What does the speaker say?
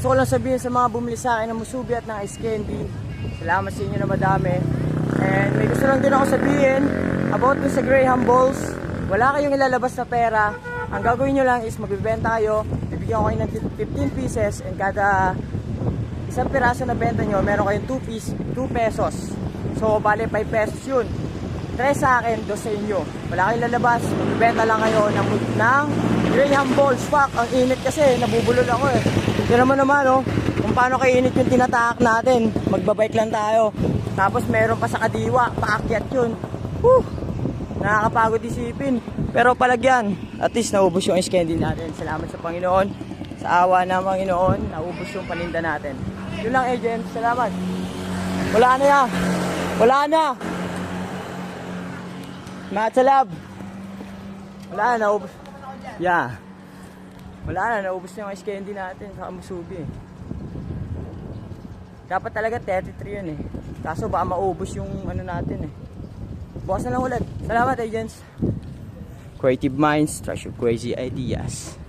Gusto ko lang sabihin sa mga bumili sa akin ng musubi at ng ice candy, salamat sa inyo na madami. And may gusto lang din ako sabihin about dun sa Graham Balls. Wala kayong ilalabas na pera. Ang gagawin nyo lang is magbibenta kayo, bibigyan ko kayo ng 15 pieces, and kada isang piraso na benta nyo, meron kayong 2 pesos. So bale 5 pesos yun. 3 sa akin, 2 sa inyo. Wala kayong lalabas, magbibenta lang kayo ng Graham Balls. Fuck, ang init kasi, nabubulol ako eh. Tira mo naman oh, kung paano kainit yung tinatahak natin. Magbabike lang tayo. Tapos meron pa sa kadiwa, paakyat yun. Whew! Nakakapagod isipin. Pero palagyan, at least naubos yung ice candy natin. Salamat sa Panginoon. Sa awa ng Panginoon, naubos yung paninda natin. Yun lang, agent. Salamat. Wala na yan. Wala na. Matsalab. Wala na, naubos. Yeah. Wala na, naubos yung ice candy natin sa musubi. Dapat talaga 33 yun eh. Kaso baka maubos yung ano natin eh. Bukas na lang ulit. Salamat, agents. Creative minds, trash your crazy ideas.